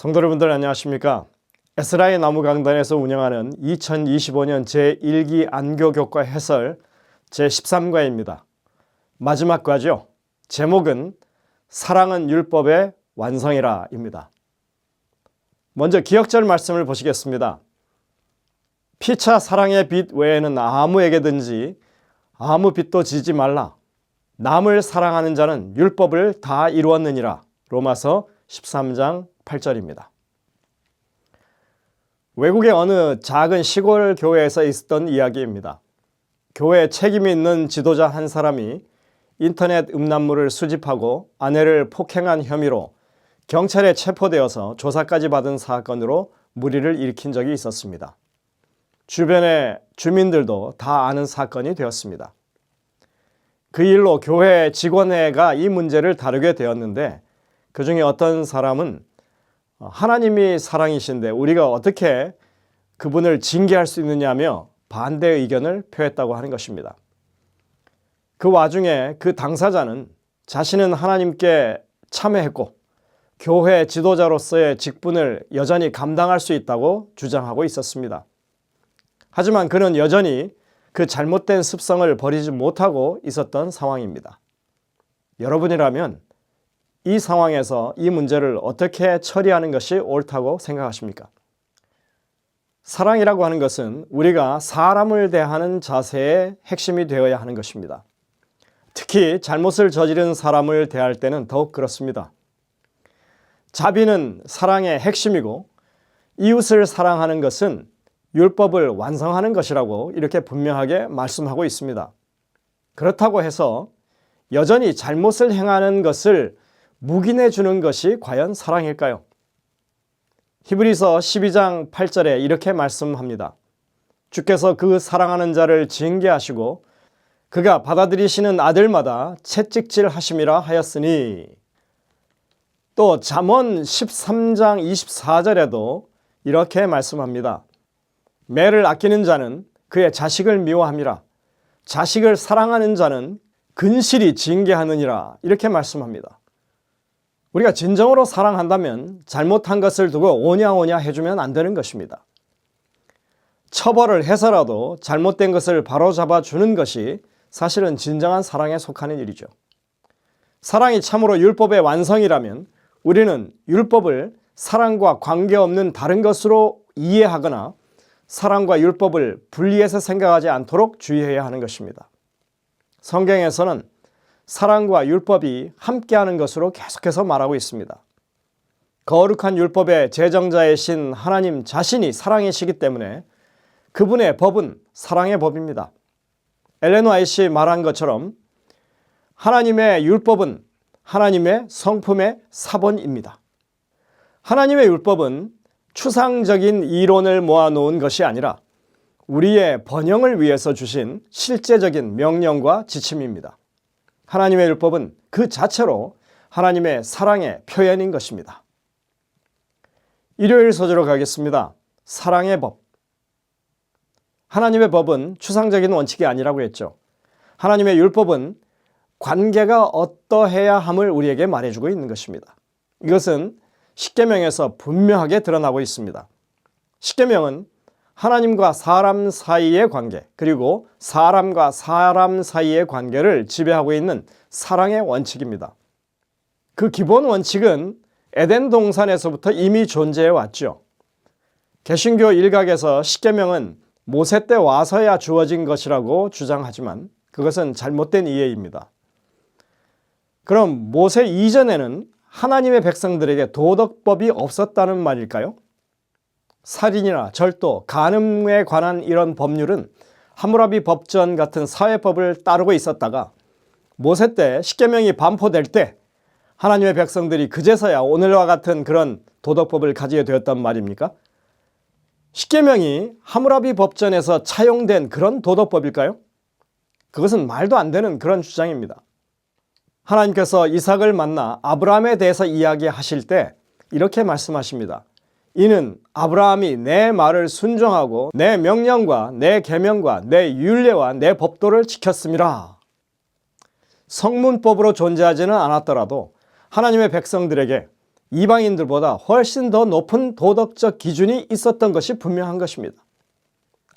성도 여러분들 안녕하십니까? 에스라의 나무 강단에서 운영하는 2025년 제1기 안교교과 해설 제13과입니다. 마지막 과죠. 제목은 사랑은 율법의 완성이라 입니다. 먼저 기억절 말씀을 보시겠습니다. 피차 사랑의 빚 외에는 아무에게든지 아무 빚도 지지 말라. 남을 사랑하는 자는 율법을 다 이루었느니라. 로마서 13장 8절입니다. 외국의 어느 작은 시골 교회에서 있었던 이야기입니다. 교회에 책임이 있는 지도자 한 사람이 인터넷 음란물을 수집하고 아내를 폭행한 혐의로 경찰에 체포되어서 조사까지 받은 사건으로 물의를 일으킨 적이 있었습니다. 주변의 주민들도 다 아는 사건이 되었습니다. 그 일로 교회 직원회가 이 문제를 다루게 되었는데 그 중에 어떤 사람은 하나님이 사랑이신데 우리가 어떻게 그분을 징계할 수 있느냐며 반대 의견을 표했다고 하는 것입니다. 그 와중에 그 당사자는 자신은 하나님께 참회했고 교회 지도자로서의 직분을 여전히 감당할 수 있다고 주장하고 있었습니다. 하지만 그는 여전히 그 잘못된 습성을 버리지 못하고 있었던 상황입니다. 여러분이라면 이 상황에서 이 문제를 어떻게 처리하는 것이 옳다고 생각하십니까? 사랑이라고 하는 것은 우리가 사람을 대하는 자세의 핵심이 되어야 하는 것입니다. 특히 잘못을 저지른 사람을 대할 때는 더욱 그렇습니다. 자비는 사랑의 핵심이고 이웃을 사랑하는 것은 율법을 완성하는 것이라고 이렇게 분명하게 말씀하고 있습니다. 그렇다고 해서 여전히 잘못을 행하는 것을 묵인해 주는 것이 과연 사랑일까요? 히브리서 12장 8절에 이렇게 말씀합니다. 주께서 그 사랑하는 자를 징계하시고 그가 받아들이시는 아들마다 채찍질 하심이라 하였으니. 또 잠언 13장 24절에도 이렇게 말씀합니다. 매를 아끼는 자는 그의 자식을 미워함이라. 자식을 사랑하는 자는 근실히 징계하느니라. 이렇게 말씀합니다. 우리가 진정으로 사랑한다면 잘못한 것을 두고 오냐오냐 해주면 안 되는 것입니다. 처벌을 해서라도 잘못된 것을 바로잡아 주는 것이 사실은 진정한 사랑에 속하는 일이죠. 사랑이 참으로 율법의 완성이라면 우리는 율법을 사랑과 관계없는 다른 것으로 이해하거나 사랑과 율법을 분리해서 생각하지 않도록 주의해야 하는 것입니다. 성경에서는 사랑과 율법이 함께하는 것으로 계속해서 말하고 있습니다. 거룩한 율법의 제정자이신 하나님 자신이 사랑이시기 때문에 그분의 법은 사랑의 법입니다. 엘렌 화이트가 말한 것처럼 하나님의 율법은 하나님의 성품의 사본입니다. 하나님의 율법은 추상적인 이론을 모아놓은 것이 아니라 우리의 번영을 위해서 주신 실제적인 명령과 지침입니다. 하나님의 율법은 그 자체로 하나님의 사랑의 표현인 것입니다. 일요일 소재로 가겠습니다. 사랑의 법. 하나님의 법은 추상적인 원칙이 아니라고 했죠. 하나님의 율법은 관계가 어떠해야 함을 우리에게 말해주고 있는 것입니다. 이것은 십계명에서 분명하게 드러나고 있습니다. 십계명은 하나님과 사람 사이의 관계, 그리고 사람과 사람 사이의 관계를 지배하고 있는 사랑의 원칙입니다. 그 기본 원칙은 에덴 동산에서부터 이미 존재해 왔죠. 개신교 일각에서 십계명은 모세 때 와서야 주어진 것이라고 주장하지만 그것은 잘못된 이해입니다. 그럼 모세 이전에는 하나님의 백성들에게 도덕법이 없었다는 말일까요? 살인이나 절도, 간음에 관한 이런 법률은 함무라비 법전 같은 사회법을 따르고 있었다가 모세 때 십계명이 반포될 때 하나님의 백성들이 그제서야 오늘과 같은 그런 도덕법을 가지게 되었단 말입니까? 십계명이 함무라비 법전에서 차용된 그런 도덕법일까요? 그것은 말도 안 되는 그런 주장입니다. 하나님께서 이삭을 만나 아브라함에 대해서 이야기하실 때 이렇게 말씀하십니다. 이는 아브라함이 내 말을 순종하고 내 명령과 내 계명과 내 율례와 내 법도를 지켰음이라. 성문법으로 존재하지는 않았더라도 하나님의 백성들에게 이방인들보다 훨씬 더 높은 도덕적 기준이 있었던 것이 분명한 것입니다.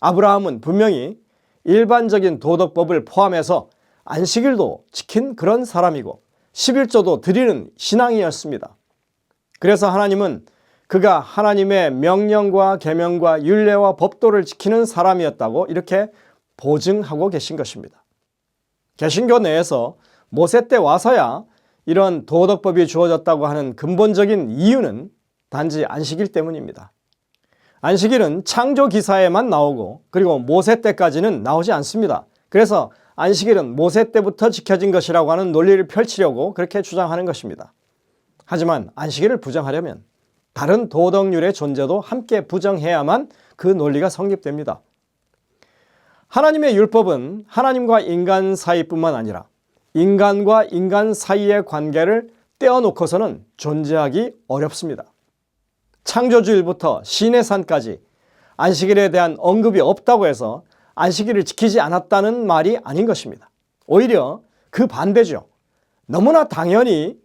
아브라함은 분명히 일반적인 도덕법을 포함해서 안식일도 지킨 그런 사람이고 11조도 드리는 신앙이었습니다. 그래서 하나님은 그가 하나님의 명령과 계명과 율례와 법도를 지키는 사람이었다고 이렇게 보증하고 계신 것입니다. 개신교 내에서 모세 때 와서야 이런 도덕법이 주어졌다고 하는 근본적인 이유는 단지 안식일 때문입니다. 안식일은 창조 기사에만 나오고 그리고 모세 때까지는 나오지 않습니다. 그래서 안식일은 모세 때부터 지켜진 것이라고 하는 논리를 펼치려고 그렇게 주장하는 것입니다. 하지만 안식일을 부정하려면 다른 도덕률의 존재도 함께 부정해야만 그 논리가 성립됩니다. 하나님의 율법은 하나님과 인간 사이뿐만 아니라 인간과 인간 사이의 관계를 떼어놓고서는 존재하기 어렵습니다. 창조주일부터 시내산까지 안식일에 대한 언급이 없다고 해서 안식일을 지키지 않았다는 말이 아닌 것입니다. 오히려 그 반대죠. 너무나 당연히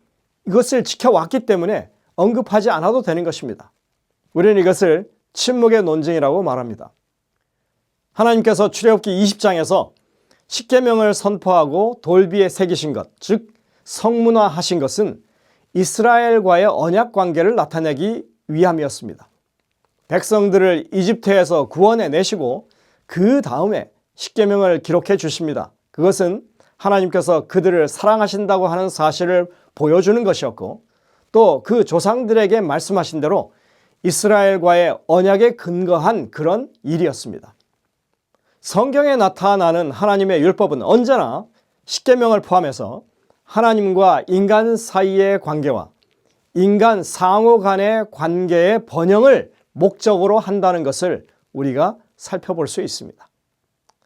이것을 지켜왔기 때문에 언급하지 않아도 되는 것입니다. 우리는 이것을 침묵의 논증이라고 말합니다. 하나님께서 출애굽기 20장에서 십계명을 선포하고 돌비에 새기신 것, 즉 성문화하신 것은 이스라엘과의 언약 관계를 나타내기 위함이었습니다. 백성들을 이집트에서 구원해 내시고 그 다음에 십계명을 기록해 주십니다. 그것은 하나님께서 그들을 사랑하신다고 하는 사실을 보여주는 것이었고 또 그 조상들에게 말씀하신 대로 이스라엘과의 언약에 근거한 그런 일이었습니다. 성경에 나타나는 하나님의 율법은 언제나 십계명을 포함해서 하나님과 인간 사이의 관계와 인간 상호 간의 관계의 번영을 목적으로 한다는 것을 우리가 살펴볼 수 있습니다.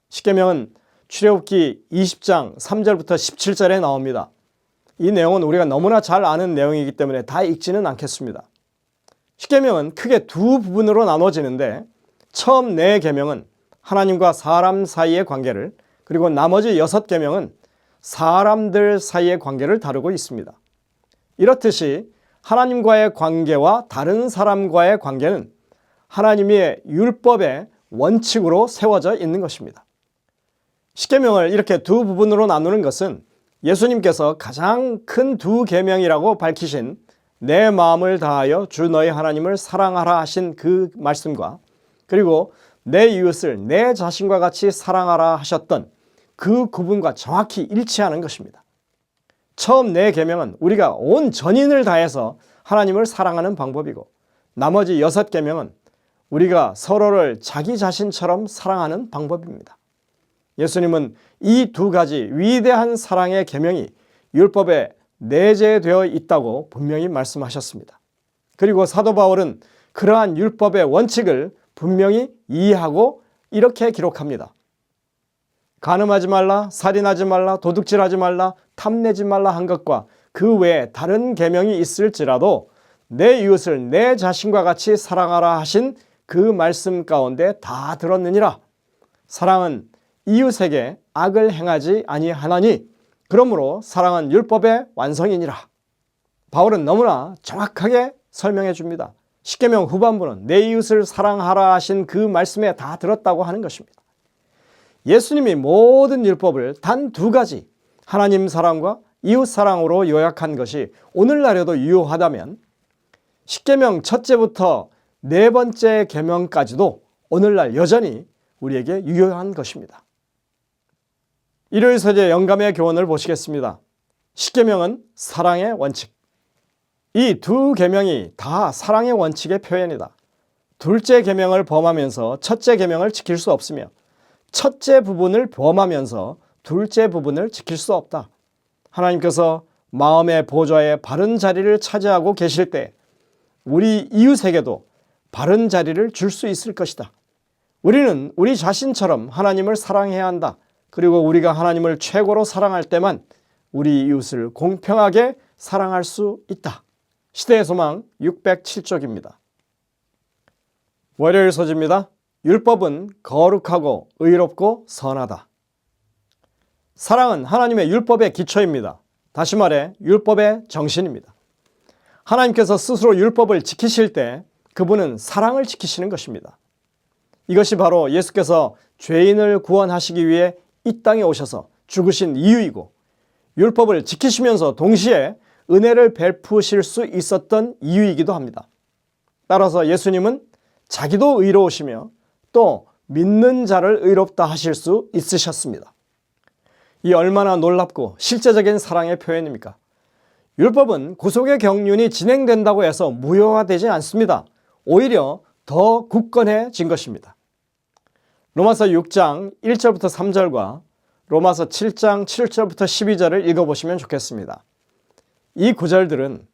십계명은 출애굽기 20장 3절부터 17절에 나옵니다. 이 내용은 우리가 너무나 잘 아는 내용이기 때문에 다 읽지는 않겠습니다. 십계명은 크게 두 부분으로 나눠지는데 처음 4계명은 하나님과 사람 사이의 관계를 그리고 나머지 6계명은 사람들 사이의 관계를 다루고 있습니다. 이렇듯이 하나님과의 관계와 다른 사람과의 관계는 하나님의 율법의 원칙으로 세워져 있는 것입니다. 십계명을 이렇게 두 부분으로 나누는 것은 예수님께서 가장 큰 2계명이라고 밝히신 내 마음을 다하여 주 너희 하나님을 사랑하라 하신 그 말씀과 그리고 내 이웃을 내 자신과 같이 사랑하라 하셨던 그 구분과 정확히 일치하는 것입니다. 처음 4계명은 우리가 온 전인을 다해서 하나님을 사랑하는 방법이고 나머지 6계명은 우리가 서로를 자기 자신처럼 사랑하는 방법입니다. 예수님은 이 2가지 위대한 사랑의 계명이 율법에 내재되어 있다고 분명히 말씀하셨습니다. 그리고 사도 바울은 그러한 율법의 원칙을 분명히 이해하고 이렇게 기록합니다. 간음하지 말라, 살인하지 말라, 도둑질하지 말라, 탐내지 말라 한 것과 그 외에 다른 계명이 있을지라도 내 이웃을 내 자신과 같이 사랑하라 하신 그 말씀 가운데 다 들었느니라. 사랑은 이웃에게 악을 행하지 아니하나니 그러므로 사랑은 율법의 완성이니라. 바울은 너무나 정확하게 설명해 줍니다. 십계명 후반부는 내 이웃을 사랑하라 하신 그 말씀에 다 들었다고 하는 것입니다. 예수님이 모든 율법을 단 2가지 하나님 사랑과 이웃 사랑으로 요약한 것이 오늘날에도 유효하다면 십계명 첫째부터 4번째 계명까지도 오늘날 여전히 우리에게 유효한 것입니다. 일요일 서재 영감의 교훈을 보시겠습니다. 십계명은 사랑의 원칙. 이 2계명이 다 사랑의 원칙의 표현이다. 둘째 계명을 범하면서 첫째 계명을 지킬 수 없으며 첫째 부분을 범하면서 둘째 부분을 지킬 수 없다. 하나님께서 마음의 보좌에 바른 자리를 차지하고 계실 때 우리 이웃에게도 바른 자리를 줄 수 있을 것이다. 우리는 우리 자신처럼 하나님을 사랑해야 한다. 그리고 우리가 하나님을 최고로 사랑할 때만 우리 이웃을 공평하게 사랑할 수 있다. 시대의 소망 607쪽입니다. 월요일 소지입니다. 율법은 거룩하고 의롭고 선하다. 사랑은 하나님의 율법의 기초입니다. 다시 말해 율법의 정신입니다. 하나님께서 스스로 율법을 지키실 때 그분은 사랑을 지키시는 것입니다. 이것이 바로 예수께서 죄인을 구원하시기 위해 이 땅에 오셔서 죽으신 이유이고 율법을 지키시면서 동시에 은혜를 베푸실 수 있었던 이유이기도 합니다. 따라서 예수님은 자기도 의로우시며 또 믿는 자를 의롭다 하실 수 있으셨습니다. 이 얼마나 놀랍고 실제적인 사랑의 표현입니까? 율법은 구속의 경륜이 진행된다고 해서 무효화되지 않습니다. 오히려 더 굳건해진 것입니다. 로마서 6장 1절부터 3절과 로마서 7장 7절부터 12절을 읽어보시면 좋겠습니다. 이 구절들은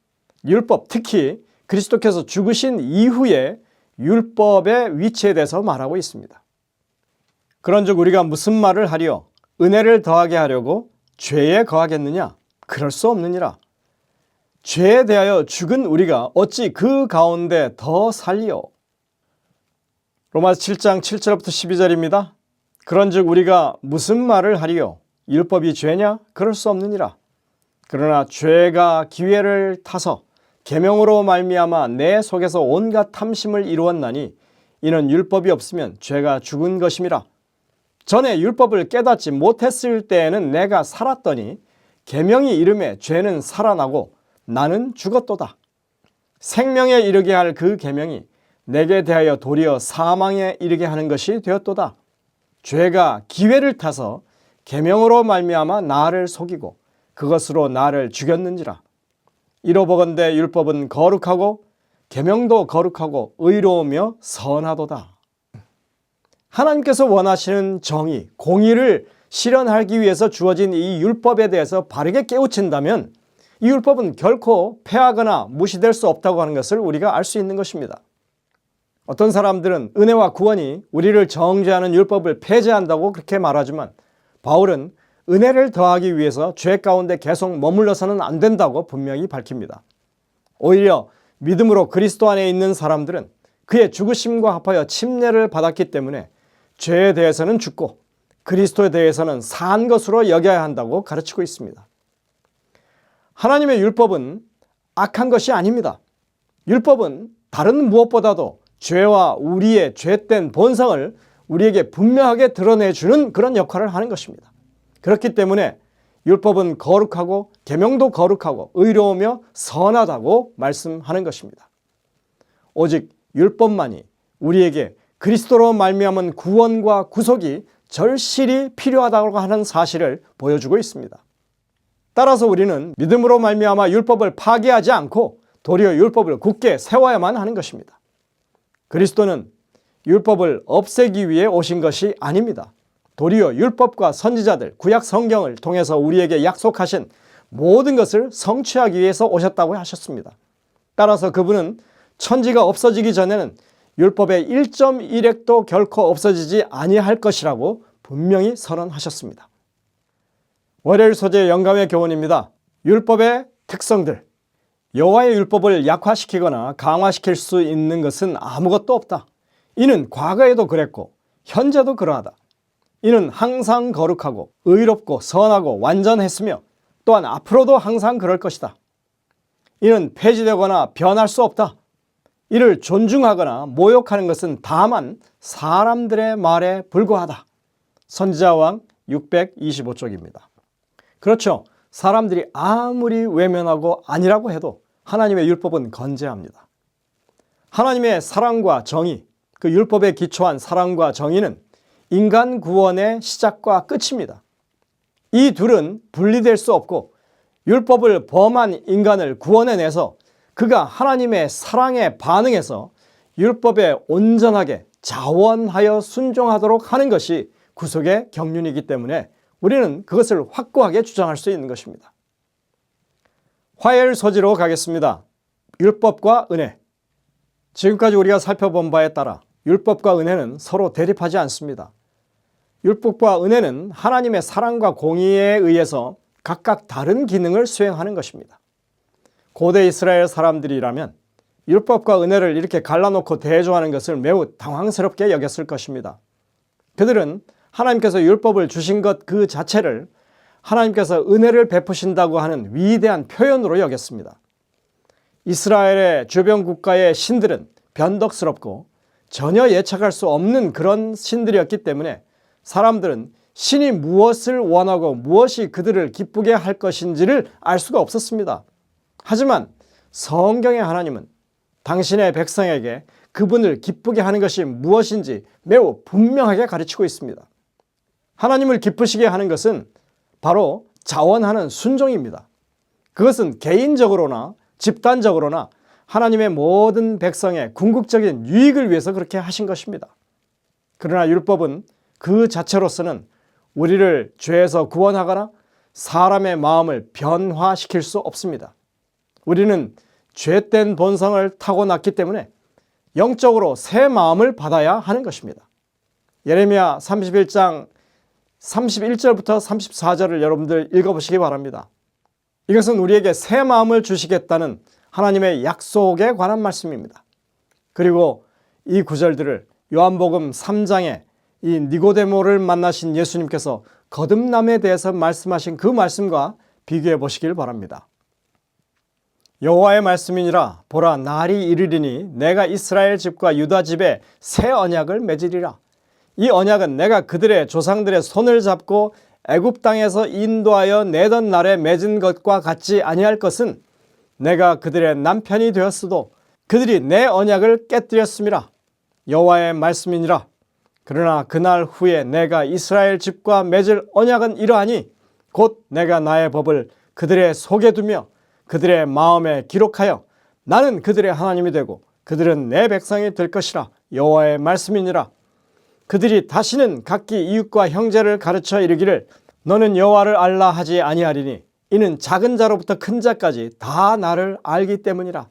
율법, 특히 그리스도께서 죽으신 이후에 율법의 위치에 대해서 말하고 있습니다. 그런즉 우리가 무슨 말을 하리요? 은혜를 더하게 하려고 죄에 거하겠느냐? 그럴 수 없느니라. 죄에 대하여 죽은 우리가 어찌 그 가운데 더 살리요? 로마서 7장 7절부터 12절입니다. 그런즉 우리가 무슨 말을 하리요? 율법이 죄냐? 그럴 수 없느니라. 그러나 죄가 기회를 타서 계명으로 말미암아 내 속에서 온갖 탐심을 이루었나니 이는 율법이 없으면 죄가 죽은 것임이라. 전에 율법을 깨닫지 못했을 때에는 내가 살았더니 계명이 이름에 죄는 살아나고 나는 죽었도다. 생명에 이르게 할 그 계명이 내게 대하여 도리어 사망에 이르게 하는 것이 되었도다. 죄가 기회를 타서 계명으로 말미암아 나를 속이고 그것으로 나를 죽였는지라. 이로보건대 율법은 거룩하고 계명도 거룩하고 의로우며 선하도다. 하나님께서 원하시는 정의, 공의를 실현하기 위해서 주어진 이 율법에 대해서 바르게 깨우친다면 이 율법은 결코 폐하거나 무시될 수 없다고 하는 것을 우리가 알 수 있는 것입니다. 어떤 사람들은 은혜와 구원이 우리를 정죄하는 율법을 폐지한다고 그렇게 말하지만 바울은 은혜를 더하기 위해서 죄 가운데 계속 머물러서는 안 된다고 분명히 밝힙니다. 오히려 믿음으로 그리스도 안에 있는 사람들은 그의 죽으심과 합하여 침례를 받았기 때문에 죄에 대해서는 죽고 그리스도에 대해서는 산 것으로 여겨야 한다고 가르치고 있습니다. 하나님의 율법은 악한 것이 아닙니다. 율법은 다른 무엇보다도 죄와 우리의 죄된 본성을 우리에게 분명하게 드러내주는 그런 역할을 하는 것입니다. 그렇기 때문에 율법은 거룩하고 계명도 거룩하고 의로우며 선하다고 말씀하는 것입니다. 오직 율법만이 우리에게 그리스도로 말미암은 구원과 구속이 절실히 필요하다고 하는 사실을 보여주고 있습니다. 따라서 우리는 믿음으로 말미암아 율법을 파괴하지 않고 도리어 율법을 굳게 세워야만 하는 것입니다. 그리스도는 율법을 없애기 위해 오신 것이 아닙니다. 도리어 율법과 선지자들, 구약 성경을 통해서 우리에게 약속하신 모든 것을 성취하기 위해서 오셨다고 하셨습니다. 따라서 그분은 천지가 없어지기 전에는 율법의 1.1획도 결코 없어지지 아니할 것이라고 분명히 선언하셨습니다. 월요일 소재 영감의 교훈입니다. 율법의 특성들. 여호와의 율법을 약화시키거나 강화시킬 수 있는 것은 아무것도 없다. 이는 과거에도 그랬고 현재도 그러하다. 이는 항상 거룩하고 의롭고 선하고 완전했으며 또한 앞으로도 항상 그럴 것이다. 이는 폐지되거나 변할 수 없다. 이를 존중하거나 모욕하는 것은 다만 사람들의 말에 불과하다. 선지자왕 625쪽입니다. 그렇죠. 사람들이 아무리 외면하고 아니라고 해도 하나님의 율법은 건재합니다. 하나님의 사랑과 정의, 그 율법에 기초한 사랑과 정의는 인간 구원의 시작과 끝입니다. 이 둘은 분리될 수 없고 율법을 범한 인간을 구원해내서 그가 하나님의 사랑에 반응해서 율법에 온전하게 자원하여 순종하도록 하는 것이 구속의 경륜이기 때문에 우리는 그것을 확고하게 주장할 수 있는 것입니다. 화요일 소지로 가겠습니다. 율법과 은혜. 지금까지 우리가 살펴본 바에 따라 율법과 은혜는 서로 대립하지 않습니다. 율법과 은혜는 하나님의 사랑과 공의에 의해서 각각 다른 기능을 수행하는 것입니다. 고대 이스라엘 사람들이라면 율법과 은혜를 이렇게 갈라놓고 대조하는 것을 매우 당황스럽게 여겼을 것입니다. 그들은 하나님께서 율법을 주신 것 그 자체를 하나님께서 은혜를 베푸신다고 하는 위대한 표현으로 여겼습니다. 이스라엘의 주변 국가의 신들은 변덕스럽고 전혀 예측할 수 없는 그런 신들이었기 때문에 사람들은 신이 무엇을 원하고 무엇이 그들을 기쁘게 할 것인지를 알 수가 없었습니다. 하지만 성경의 하나님은 당신의 백성에게 그분을 기쁘게 하는 것이 무엇인지 매우 분명하게 가르치고 있습니다. 하나님을 기쁘시게 하는 것은 바로 자원하는 순종입니다. 그것은 개인적으로나 집단적으로나 하나님의 모든 백성의 궁극적인 유익을 위해서 그렇게 하신 것입니다. 그러나 율법은 그 자체로서는 우리를 죄에서 구원하거나 사람의 마음을 변화시킬 수 없습니다. 우리는 죄된 본성을 타고났기 때문에 영적으로 새 마음을 받아야 하는 것입니다. 예레미야 31장 31절부터 34절을 여러분들 읽어보시기 바랍니다. 이것은 우리에게 새 마음을 주시겠다는 하나님의 약속에 관한 말씀입니다. 그리고 이 구절들을 요한복음 3장에 이 니고데모를 만나신 예수님께서 거듭남에 대해서 말씀하신 그 말씀과 비교해 보시길 바랍니다. 여호와의 말씀이니라. 보라, 날이 이르리니 내가 이스라엘 집과 유다 집에 새 언약을 맺으리라. 이 언약은 내가 그들의 조상들의 손을 잡고 애굽 땅에서 인도하여 내던 날에 맺은 것과 같지 아니할 것은 내가 그들의 남편이 되었어도 그들이 내 언약을 깨뜨렸음이라. 여호와의 말씀이니라. 그러나 그날 후에 내가 이스라엘 집과 맺을 언약은 이러하니 곧 내가 나의 법을 그들의 속에 두며 그들의 마음에 기록하여 나는 그들의 하나님이 되고 그들은 내 백성이 될 것이라. 여호와의 말씀이니라. 그들이 다시는 각기 이웃과 형제를 가르쳐 이르기를 너는 여호와를 알라 하지 아니하리니 이는 작은 자로부터 큰 자까지 다 나를 알기 때문이라.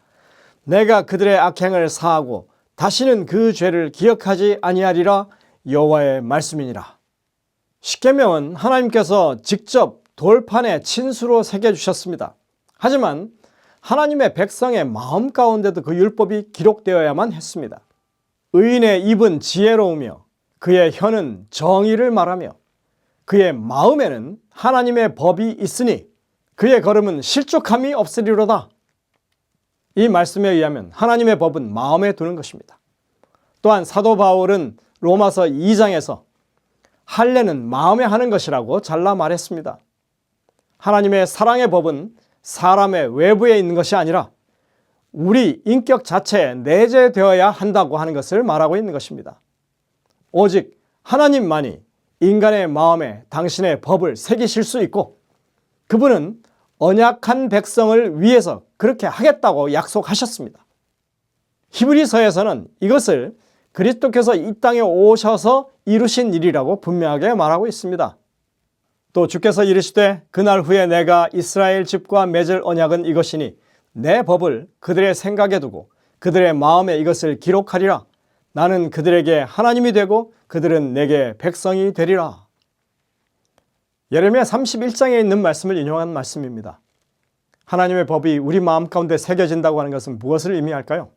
내가 그들의 악행을 사하고 다시는 그 죄를 기억하지 아니하리라. 여호와의 말씀이니라. 십계명은 하나님께서 직접 돌판에 친수로 새겨주셨습니다. 하지만 하나님의 백성의 마음 가운데도 그 율법이 기록되어야만 했습니다. 의인의 입은 지혜로우며 그의 혀는 정의를 말하며 그의 마음에는 하나님의 법이 있으니 그의 걸음은 실족함이 없으리로다. 이 말씀에 의하면 하나님의 법은 마음에 두는 것입니다. 또한 사도 바울은 로마서 2장에서 할례는 마음에 하는 것이라고 잘라 말했습니다. 하나님의 사랑의 법은 사람의 외부에 있는 것이 아니라 우리 인격 자체에 내재되어야 한다고 하는 것을 말하고 있는 것입니다. 오직 하나님만이 인간의 마음에 당신의 법을 새기실 수 있고 그분은 언약한 백성을 위해서 그렇게 하겠다고 약속하셨습니다. 히브리서에서는 이것을 그리스도께서 이 땅에 오셔서 이루신 일이라고 분명하게 말하고 있습니다. 또 주께서 이르시되 그날 후에 내가 이스라엘 집과 맺을 언약은 이것이니 내 법을 그들의 생각에 두고 그들의 마음에 이것을 기록하리라. 나는 그들에게 하나님이 되고 그들은 내게 백성이 되리라. 예레미야 31장에 있는 말씀을 인용한 말씀입니다. 하나님의 법이 우리 마음 가운데 새겨진다고 하는 것은 무엇을 의미할까요?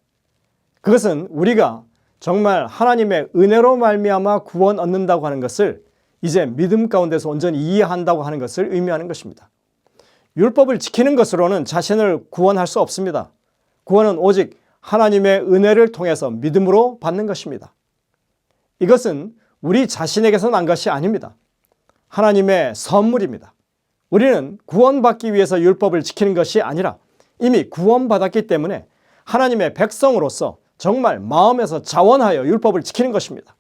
그것은 우리가 정말 하나님의 은혜로 말미암아 구원 얻는다고 하는 것을 이제 믿음 가운데서 온전히 이해한다고 하는 것을 의미하는 것입니다. 율법을 지키는 것으로는 자신을 구원할 수 없습니다. 구원은 오직 하나님의 은혜를 통해서 믿음으로 받는 것입니다. 이것은 우리 자신에게서 난 것이 아닙니다. 하나님의 선물입니다. 우리는 구원받기 위해서 율법을 지키는 것이 아니라 이미 구원받았기 때문에 하나님의 백성으로서 정말 마음에서 자원하여 율법을 지키는 것입니다.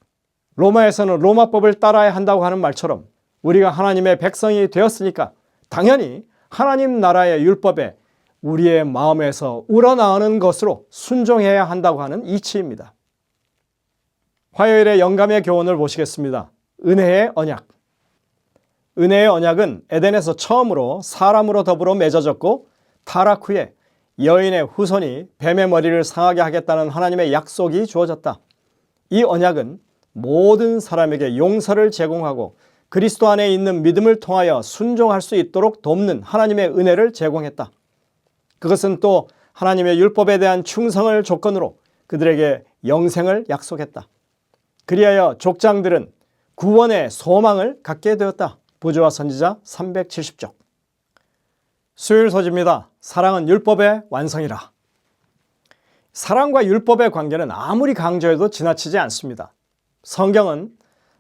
로마에서는 로마법을 따라야 한다고 하는 말처럼 우리가 하나님의 백성이 되었으니까 당연히 하나님 나라의 율법에 우리의 마음에서 우러나오는 것으로 순종해야 한다고 하는 이치입니다. 화요일의 영감의 교훈을 보시겠습니다. 은혜의 언약. 은혜의 언약은 에덴에서 처음으로 사람으로 더불어 맺어졌고 타락 후에 여인의 후손이 뱀의 머리를 상하게 하겠다는 하나님의 약속이 주어졌다. 이 언약은 모든 사람에게 용서를 제공하고 그리스도 안에 있는 믿음을 통하여 순종할 수 있도록 돕는 하나님의 은혜를 제공했다. 그것은 또 하나님의 율법에 대한 충성을 조건으로 그들에게 영생을 약속했다. 그리하여 족장들은 구원의 소망을 갖게 되었다. 부조와 선지자 370쪽. 수요일 소지입니다. 사랑은 율법의 완성이라. 사랑과 율법의 관계는 아무리 강조해도 지나치지 않습니다. 성경은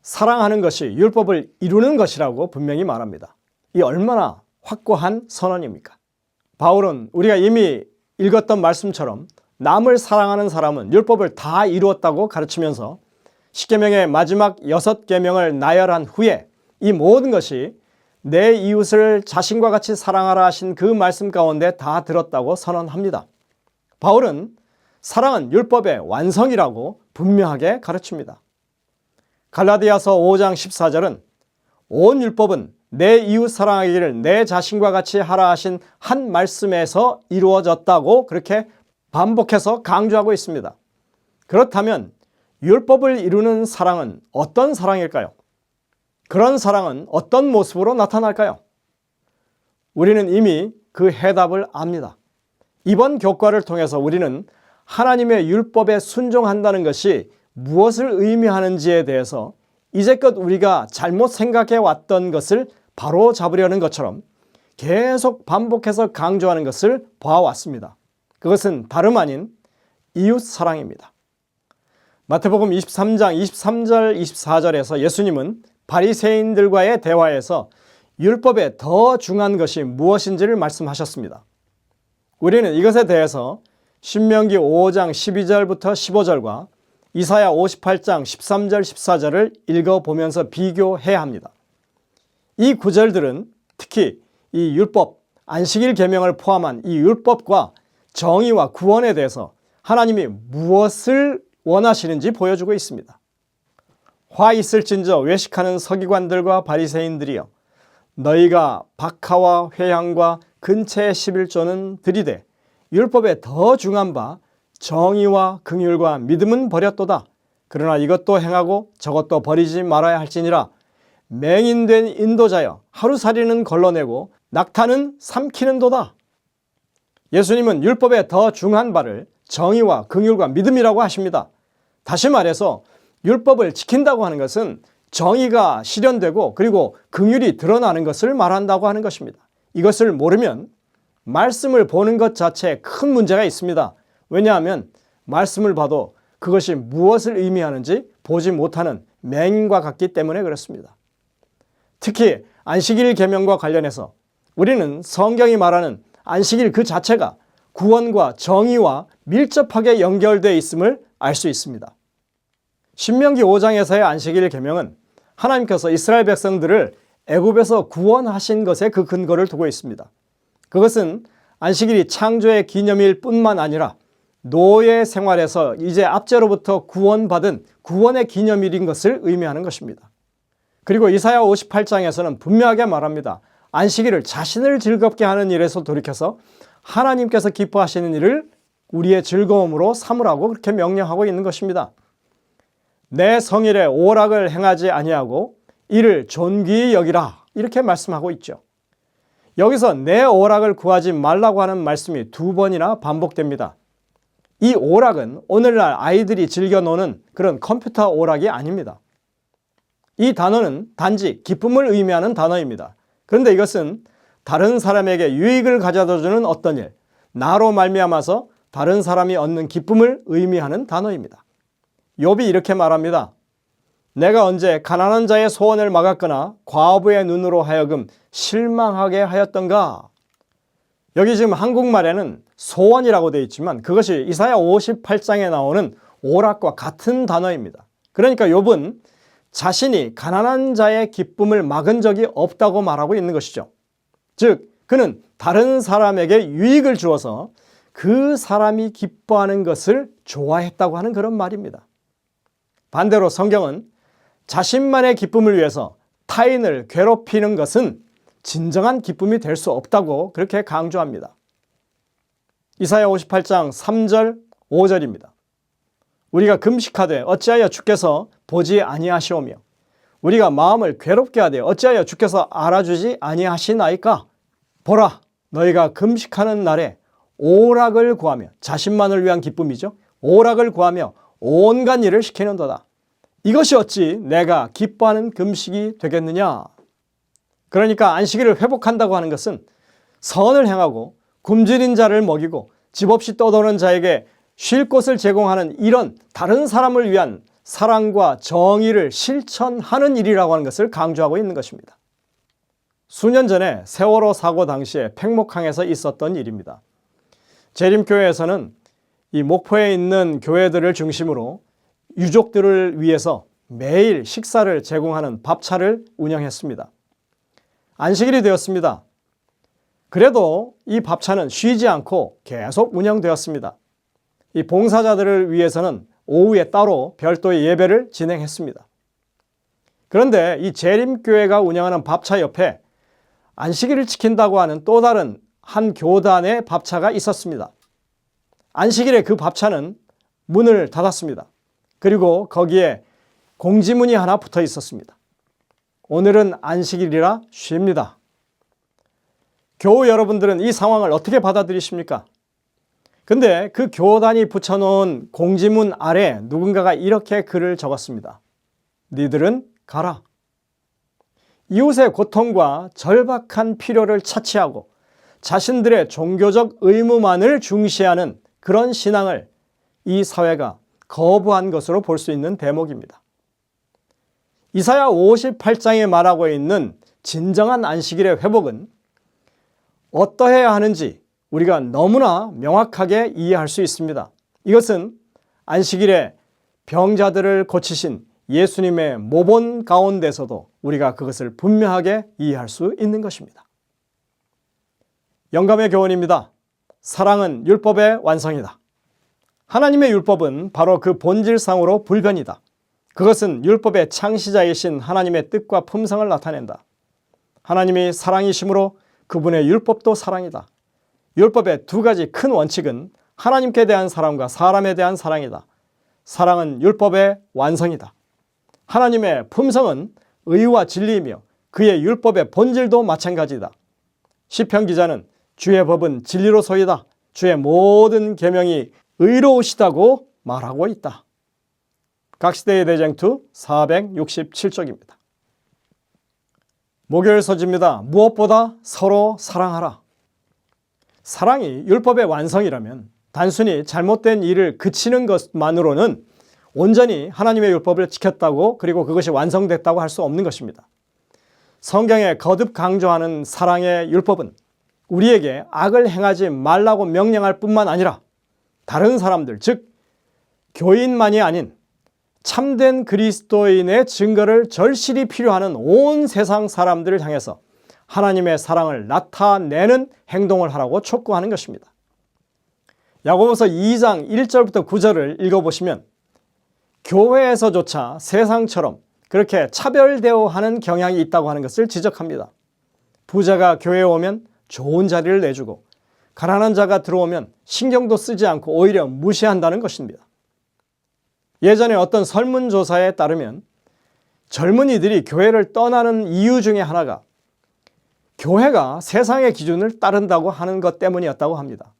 사랑하는 것이 율법을 이루는 것이라고 분명히 말합니다. 이 얼마나 확고한 선언입니까? 바울은 우리가 이미 읽었던 말씀처럼 남을 사랑하는 사람은 율법을 다 이루었다고 가르치면서 십계명의 마지막 6계명을 나열한 후에 이 모든 것이 내 이웃을 자신과 같이 사랑하라 하신 그 말씀 가운데 다 들었다고 선언합니다. 바울은 사랑은 율법의 완성이라고 분명하게 가르칩니다. 갈라디아서 5장 14절은 온 율법은 내 이웃 사랑하기를 내 자신과 같이 하라 하신 한 말씀에서 이루어졌다고 그렇게 반복해서 강조하고 있습니다. 그렇다면 율법을 이루는 사랑은 어떤 사랑일까요? 그런 사랑은 어떤 모습으로 나타날까요? 우리는 이미 그 해답을 압니다. 이번 교과를 통해서 우리는 하나님의 율법에 순종한다는 것이 무엇을 의미하는지에 대해서 이제껏 우리가 잘못 생각해 왔던 것을 바로 잡으려는 것처럼 계속 반복해서 강조하는 것을 봐왔습니다. 그것은 다름 아닌 이웃 사랑입니다. 마태복음 23장 23절 24절에서 예수님은 바리새인들과의 대화에서 율법에 더 중요한 것이 무엇인지를 말씀하셨습니다. 우리는 이것에 대해서 신명기 5장 12절부터 15절과 이사야 58장 13절 14절을 읽어보면서 비교해야 합니다. 이 구절들은 특히 이 율법, 안식일 계명을 포함한 이 율법과 정의와 구원에 대해서 하나님이 무엇을 원하시는지 보여주고 있습니다. 화 있을진저 외식하는 서기관들과 바리새인들이여, 너희가 박하와 회향과 근채의 11조는 들이되 율법에 더 중한 바 정의와 긍휼과 믿음은 버렸도다. 그러나 이것도 행하고 저것도 버리지 말아야 할지니라. 맹인된 인도자여, 하루살이는 걸러내고 낙타는 삼키는도다. 예수님은 율법에 더 중한 바를 정의와 긍휼과 믿음이라고 하십니다. 다시 말해서 율법을 지킨다고 하는 것은 정의가 실현되고 그리고 긍휼이 드러나는 것을 말한다고 하는 것입니다. 이것을 모르면 말씀을 보는 것 자체에 큰 문제가 있습니다. 왜냐하면 말씀을 봐도 그것이 무엇을 의미하는지 보지 못하는 맹인과 같기 때문에 그렇습니다. 특히 안식일 계명과 관련해서 우리는 성경이 말하는 안식일 그 자체가 구원과 정의와 밀접하게 연결되어 있음을 알 수 있습니다. 신명기 5장에서의 안식일 계명은 하나님께서 이스라엘 백성들을 애굽에서 구원하신 것에 그 근거를 두고 있습니다. 그것은 안식일이 창조의 기념일 뿐만 아니라 노예 생활에서 이제 압제로부터 구원받은 구원의 기념일인 것을 의미하는 것입니다. 그리고 이사야 58장에서는 분명하게 말합니다. 안식일을 자신을 즐겁게 하는 일에서 돌이켜서 하나님께서 기뻐하시는 일을 우리의 즐거움으로 삼으라고 그렇게 명령하고 있는 것입니다. 내 성일에 오락을 행하지 아니하고 이를 존귀히 여기라, 이렇게 말씀하고 있죠. 여기서 내 오락을 구하지 말라고 하는 말씀이 2번이나 반복됩니다. 이 오락은 오늘날 아이들이 즐겨 노는 그런 컴퓨터 오락이 아닙니다. 이 단어는 단지 기쁨을 의미하는 단어입니다. 그런데 이것은 다른 사람에게 유익을 가져다 주는 어떤 일, 나로 말미암아서 다른 사람이 얻는 기쁨을 의미하는 단어입니다. 욥이 이렇게 말합니다. 내가 언제 가난한 자의 소원을 막았거나 과부의 눈으로 하여금 실망하게 하였던가. 여기 지금 한국말에는 소원이라고 되어 있지만 그것이 이사야 58장에 나오는 오락과 같은 단어입니다. 그러니까 욥은 자신이 가난한 자의 기쁨을 막은 적이 없다고 말하고 있는 것이죠. 즉 그는 다른 사람에게 유익을 주어서 그 사람이 기뻐하는 것을 좋아했다고 하는 그런 말입니다. 반대로 성경은 자신만의 기쁨을 위해서 타인을 괴롭히는 것은 진정한 기쁨이 될 수 없다고 그렇게 강조합니다. 이사야 58장 3절 5절입니다. 우리가 금식하되 어찌하여 주께서 보지 아니하시오며 우리가 마음을 괴롭게 하되 어찌하여 주께서 알아주지 아니하시나이까. 보라, 너희가 금식하는 날에 오락을 구하며, 자신만을 위한 기쁨이죠. 오락을 구하며 온갖 일을 시키는도다. 이것이 어찌 내가 기뻐하는 금식이 되겠느냐. 그러니까 안식일을 회복한다고 하는 것은 선을 행하고 굶주린 자를 먹이고 집 없이 떠도는 자에게 쉴 곳을 제공하는 이런 다른 사람을 위한 사랑과 정의를 실천하는 일이라고 하는 것을 강조하고 있는 것입니다. 수년 전에 세월호 사고 당시에 팽목항에서 있었던 일입니다. 재림교회에서는 이 목포에 있는 교회들을 중심으로 유족들을 위해서 매일 식사를 제공하는 밥차를 운영했습니다. 안식일이 되었습니다. 그래도 이 밥차는 쉬지 않고 계속 운영되었습니다. 이 봉사자들을 위해서는 오후에 따로 별도의 예배를 진행했습니다. 그런데 이 재림교회가 운영하는 밥차 옆에 안식일을 지킨다고 하는 또 다른 한 교단의 밥차가 있었습니다. 안식일에 그 밥차는 문을 닫았습니다. 그리고 거기에 공지문이 하나 붙어 있었습니다. 오늘은 안식일이라 쉽니다. 교우 여러분들은 이 상황을 어떻게 받아들이십니까? 근데 그 교단이 붙여놓은 공지문 아래 누군가가 이렇게 글을 적었습니다. 니들은 가라. 이웃의 고통과 절박한 필요를 차치하고 자신들의 종교적 의무만을 중시하는 그런 신앙을 이 사회가 거부한 것으로 볼 수 있는 대목입니다. 이사야 58장에 말하고 있는 진정한 안식일의 회복은 어떠해야 하는지 우리가 너무나 명확하게 이해할 수 있습니다. 이것은 안식일에 병자들을 고치신 예수님의 모본 가운데서도 우리가 그것을 분명하게 이해할 수 있는 것입니다. 영감의 교훈입니다. 사랑은 율법의 완성이다. 하나님의 율법은 바로 그 본질상으로 불변이다. 그것은 율법의 창시자이신 하나님의 뜻과 품성을 나타낸다. 하나님이 사랑이시므로 그분의 율법도 사랑이다. 율법의 두 가지 큰 원칙은 하나님께 대한 사랑과 사람에 대한 사랑이다. 사랑은 율법의 완성이다. 하나님의 품성은 의와 진리이며 그의 율법의 본질도 마찬가지다. 시편 기자는 주의 법은 진리로소이다. 주의 모든 계명이 의로우시다고 말하고 있다. 각시대의 대쟁투 467쪽입니다. 목요일 서지입니다. 무엇보다 서로 사랑하라. 사랑이 율법의 완성이라면 단순히 잘못된 일을 그치는 것만으로는 온전히 하나님의 율법을 지켰다고 그리고 그것이 완성됐다고 할 수 없는 것입니다. 성경에 거듭 강조하는 사랑의 율법은 우리에게 악을 행하지 말라고 명령할 뿐만 아니라 다른 사람들, 즉 교인만이 아닌 참된 그리스도인의 증거를 절실히 필요하는 온 세상 사람들을 향해서 하나님의 사랑을 나타내는 행동을 하라고 촉구하는 것입니다. 야고보서 2장 1절부터 9절을 읽어보시면 교회에서조차 세상처럼 그렇게 차별 대우하는 경향이 있다고 하는 것을 지적합니다. 부자가 교회에 오면 좋은 자리를 내주고 가난한 자가 들어오면 신경도 쓰지 않고 오히려 무시한다는 것입니다. 예전에 어떤 설문조사에 따르면 젊은이들이 교회를 떠나는 이유 중에 하나가 교회가 세상의 기준을 따른다고 하는 것 때문이었다고 합니다.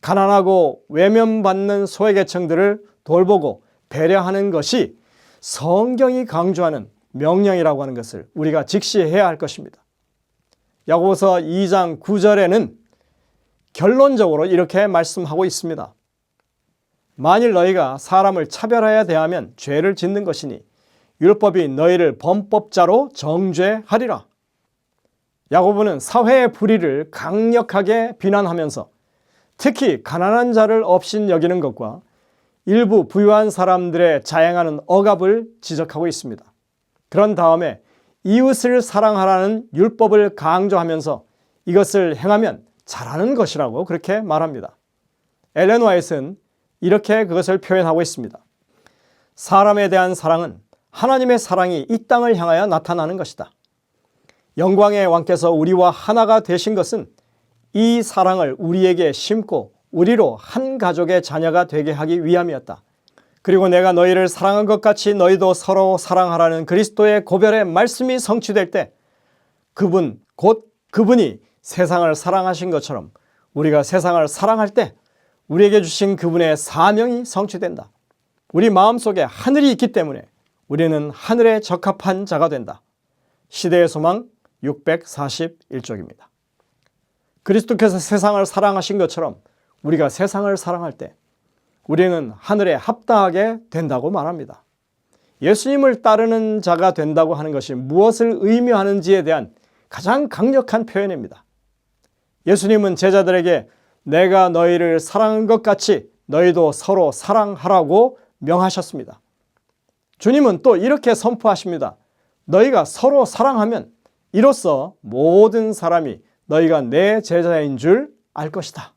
가난하고 외면받는 소외계층들을 돌보고 배려하는 것이 성경이 강조하는 명령이라고 하는 것을 우리가 직시해야 할 것입니다. 야고보서 2장 9절에는 결론적으로 이렇게 말씀하고 있습니다. 만일 너희가 사람을 차별하여 대하면 죄를 짓는 것이니 율법이 너희를 범법자로 정죄하리라. 야고보는 사회의 불의를 강력하게 비난하면서 특히 가난한 자를 업신 여기는 것과 일부 부유한 사람들의 자행하는 억압을 지적하고 있습니다. 그런 다음에 이웃을 사랑하라는 율법을 강조하면서 이것을 행하면 잘하는 것이라고 그렇게 말합니다. 엘렌 화이트는 이렇게 그것을 표현하고 있습니다. 사람에 대한 사랑은 하나님의 사랑이 이 땅을 향하여 나타나는 것이다. 영광의 왕께서 우리와 하나가 되신 것은 이 사랑을 우리에게 심고 우리로 한 가족의 자녀가 되게 하기 위함이었다. 그리고 내가 너희를 사랑한 것 같이 너희도 서로 사랑하라는 그리스도의 고별의 말씀이 성취될 때 그분, 곧 그분이 세상을 사랑하신 것처럼 우리가 세상을 사랑할 때 우리에게 주신 그분의 사명이 성취된다. 우리 마음속에 하늘이 있기 때문에 우리는 하늘에 적합한 자가 된다. 시대의 소망 641쪽입니다. 그리스도께서 세상을 사랑하신 것처럼 우리가 세상을 사랑할 때 우리는 하늘에 합당하게 된다고 말합니다. 예수님을 따르는 자가 된다고 하는 것이 무엇을 의미하는지에 대한 가장 강력한 표현입니다. 예수님은 제자들에게 내가 너희를 사랑한 것 같이 너희도 서로 사랑하라고 명하셨습니다. 주님은 또 이렇게 선포하십니다. 너희가 서로 사랑하면 이로써 모든 사람이 너희가 내 제자인 줄 알 것이다.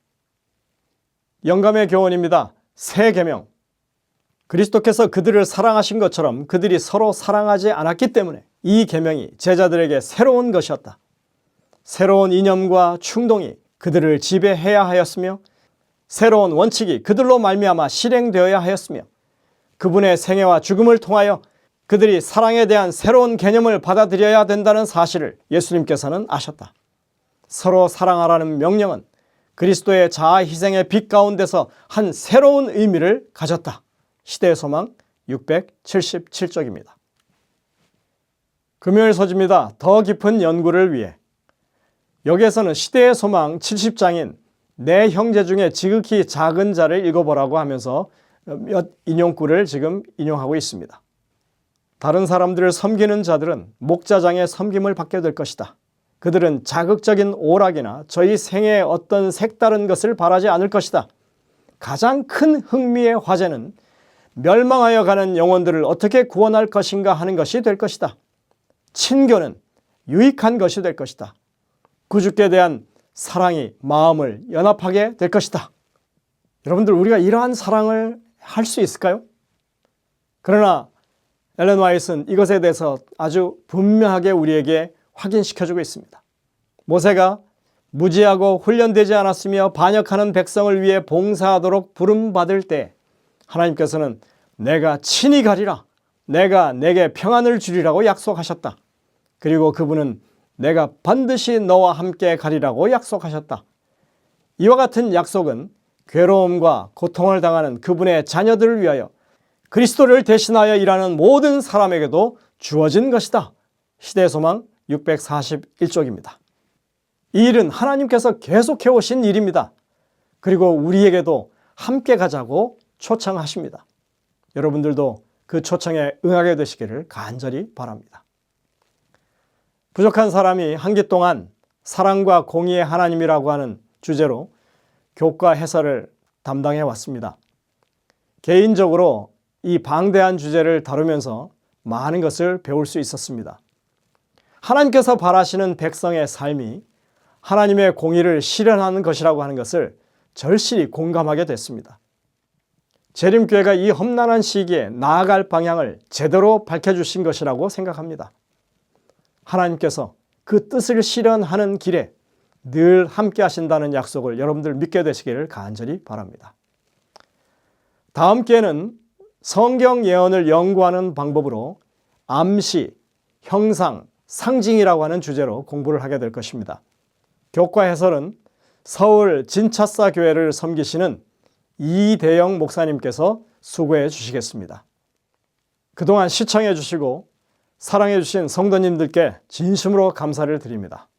영감의 교훈입니다. 새 계명. 그리스도께서 그들을 사랑하신 것처럼 그들이 서로 사랑하지 않았기 때문에 이 계명이 제자들에게 새로운 것이었다. 새로운 이념과 충동이 그들을 지배해야 하였으며 새로운 원칙이 그들로 말미암아 실행되어야 하였으며 그분의 생애와 죽음을 통하여 그들이 사랑에 대한 새로운 개념을 받아들여야 된다는 사실을 예수님께서는 아셨다. 서로 사랑하라는 명령은 그리스도의 자아 희생의 빛 가운데서 한 새로운 의미를 가졌다. 시대의 소망 677쪽입니다. 금요일 소지입니다. 더 깊은 연구를 위해. 여기에서는 시대의 소망 70장인 내 형제 중에 지극히 작은 자를 읽어보라고 하면서 몇 인용구를 지금 인용하고 있습니다. 다른 사람들을 섬기는 자들은 목자장의 섬김을 받게 될 것이다. 그들은 자극적인 오락이나 저희 생애의 어떤 색다른 것을 바라지 않을 것이다. 가장 큰 흥미의 화제는 멸망하여 가는 영혼들을 어떻게 구원할 것인가 하는 것이 될 것이다. 친교는 유익한 것이 될 것이다. 구주께 대한 사랑이 마음을 연합하게 될 것이다. 여러분들, 우리가 이러한 사랑을 할 수 있을까요? 그러나 엘렌 화이트는 이것에 대해서 아주 분명하게 우리에게 확인시켜주고 있습니다. 모세가 무지하고 훈련되지 않았으며 반역하는 백성을 위해 봉사하도록 부름받을 때 하나님께서는 내가 친히 가리라, 내가 내게 평안을 주리라고 약속하셨다. 그리고 그분은 내가 반드시 너와 함께 가리라고 약속하셨다. 이와 같은 약속은 괴로움과 고통을 당하는 그분의 자녀들을 위하여 그리스도를 대신하여 일하는 모든 사람에게도 주어진 것이다. 시대의 소망 641쪽입니다. 이 일은 하나님께서 계속해 오신 일입니다. 그리고 우리에게도 함께 가자고 초청하십니다. 여러분들도 그 초청에 응하게 되시기를 간절히 바랍니다. 부족한 사람이 한 기 동안 사랑과 공의의 하나님이라고 하는 주제로 교과 해설을 담당해 왔습니다. 개인적으로 이 방대한 주제를 다루면서 많은 것을 배울 수 있었습니다. 하나님께서 바라시는 백성의 삶이 하나님의 공의를 실현하는 것이라고 하는 것을 절실히 공감하게 됐습니다. 재림교회가 이 험난한 시기에 나아갈 방향을 제대로 밝혀주신 것이라고 생각합니다. 하나님께서 그 뜻을 실현하는 길에 늘 함께 하신다는 약속을 여러분들 믿게 되시기를 간절히 바랍니다. 다음 기회는 성경 예언을 연구하는 방법으로 암시, 형상, 상징이라고 하는 주제로 공부를 하게 될 것입니다. 교과 해설은 서울 진차사 교회를 섬기시는 이대영 목사님께서 수고해 주시겠습니다. 그동안 시청해 주시고 사랑해 주신 성도님들께 진심으로 감사를 드립니다.